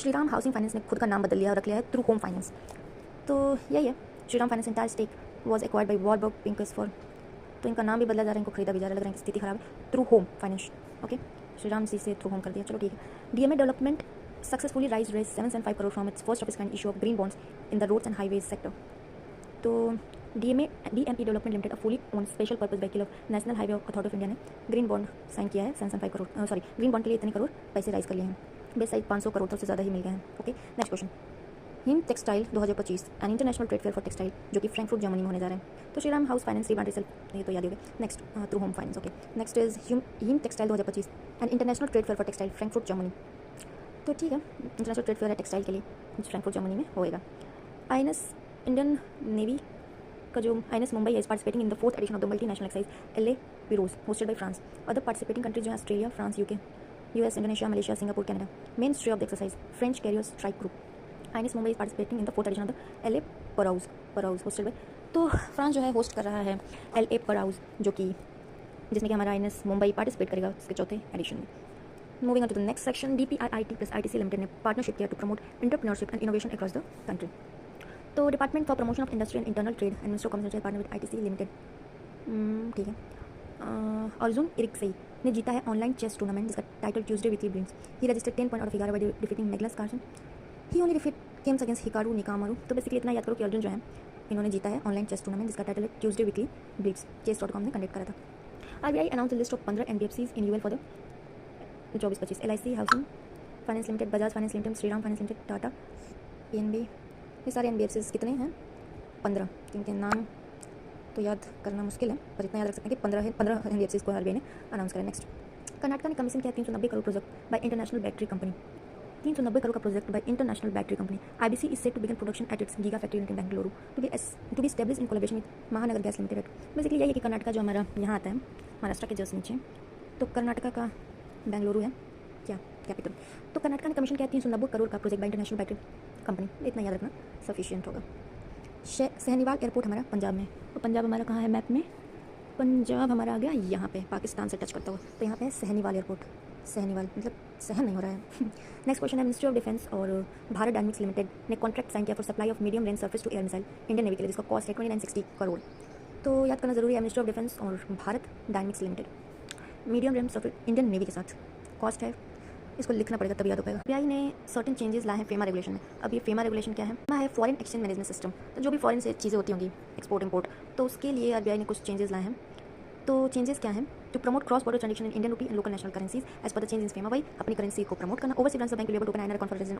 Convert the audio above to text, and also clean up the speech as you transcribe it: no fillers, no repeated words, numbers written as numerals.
Shriram housing finance ने खुद का नाम बदल लिया और रख लिया है थ्रू होम फाइनेंस। तो यही है, Shriram finance entire stake was acquired by Warburg Pincus for, तो इनका नाम भी बदला जा रहा है, इनको खरीदा भी जा रहा है, लग रहा है कि स्थिति खराब है। Through home finance, okay, Shriram सी से थ्रू होम कर दिया, चलो ठीक है। DMA development successfully raise 775 crore from its first of its kind issue of green bonds in the roads and highways sector. तो DMA development limited, a fully own special purpose vehicle of national highway authority of India ने green bond sign किया है 775 crore, sorry green bond के लिए इतने करोड़ पैसे rise कर लिए हैं, बेस साइड 500 करोड़ तक से ज़्यादा ही मिल गए हैं। Okay, next question, him textile 2025 and international trade fair for textile जो कि फ्रैंकफर्ट जर्मनी में होने जा रहे हैं। तो Shriram house finance rebrand resale, ये तो याद ही होगा। Next through home finance, okay. Next is him textile 2025 and international trade fair for textile Frankfurt Germany. तो ठीक है, इंटरनेशनल ट्रेड फेयर है टेक्सटाइल के लिए, फ्रैंकफर्ट जर्मनी में होएगा। आईएनएस इंडियन नेवी का जो INS Mumbai is participating in the 4th edition of the multinational exercise La Perouse hosted by France. Other participating countries जो Australia, France, UK, US, Indonesia, Malaysia, Singapore, Canada. Main history of the exercise, French carrier strike group. INS Mumbai is participating in the 4th edition of the La Perouse hosted by, तो France जो है host कर रहा है LA पराउज, जो कि जिसमें कि हमारा आईएनएस मुंबई पार्टिसिपेट करेगा उसके 4थे एडिशन में। Moving on to the next section, DPIIT plus ITC limited ने पार्टनरशिप किया to promote entrepreneurship and innovation across the country. तो department for promotion of industry and internal trade and minister of commerce partner with ITC limited, ठीक है। अर्जुन इरिक्सेई ने जीता है online chess tournament जिसका title Tuesday weekly brings. He registered 10 point out of 11 by defeating Magnus Carlsen. He only defeat games against Hikaru Nakamura. तो basically इतना याद करो कि अर्जुन जो है इन्होंने जीता है ऑनलाइन चेस टूर्नामेंट जिसका टाइटल है ट्यूजडे वीकली ब्लिट्स, chess.com ने कंडक्ट करा था। RBI announce list of 15 NBFCs in UL for the 24-25। LIC housing finance limited, Bajaj finance limited, Shriram finance limited, Tata, PNB, ये सारे एनबीएफसीज कितने हैं? 15। इनके नाम तो याद करना मुश्किल है, पर इतना याद रख सकते हैं कि 15 एनबीएफसीज को आरबीआई ने अनाउंस करा। नेक्स्ट, कर्नाटक ने कमीशन किया 390 crore project by international battery company. 390 crore का project by international battery company. IBC is set to begin production at its giga factory in Bengaluru to be established in collaboration with Mahanagar gas limited. Basically यही है कि कर्नाटक जो हमारा यहाँ आता है महाराष्ट्र के जस्ट नीचे, तो कर्नाटक का बेंगलुरु है क्या कैपिटल। तो कर्नाटक ने कमीशन किया 390 करोड़ का project by international battery company, इतना याद रखना सफिशिएंट होगा। सहनीवाल एयरपोर्ट हमारा पंजाब में, तो पंजाब हमारा कहाँ है मैप में? पंजाब हमारा आ गया यहाँ पे पाकिस्तान से टच करता हुआ, तो यहाँ पे सहनीवाल एयरपोर्ट, सहनीवाल मतलब सहन नहीं हो रहा है। नेक्स्ट क्वेश्चन है, मिनिस्ट्री ऑफ डिफेंस और भारत डायनेमिक्स लिमिटेड ने कॉन्ट्रैक्ट साइन किया for supply of medium range surface to air missile Indian navy के लिए, जिसका कॉस्ट है 2960 करोड़। तो याद करना जरूरी है, मिनिस्ट्री ऑफ डिफेंस और Bharat dynamics limited, medium range surface Indian navy के साथ, कॉस्ट है, इसको लिखना पड़ेगा तभी याद हो पाएगा। आरबीआई ने सर्टेन चेंजेस लाए हैं फेमा रेगुलेशन में। अब ये फेमा रेगुलेशन क्या है? है फॉरेन एक्सचेंज मैनेजमेंट सिस्टम, तो जो भी फॉरेन से चीज़ें होती होंगी एक्सपोर्ट इंपोर्ट, तो उसके लिए आरबीआई ने कुछ चेंजेस लाए हैं। तो चेंजेस क्या हैं? To promote cross border transaction in Indian rupee and local national currencies as per the change in FEMA, भाई अपनी करेंसी को प्रमोट करना। Overseas bank will be able to open INR conference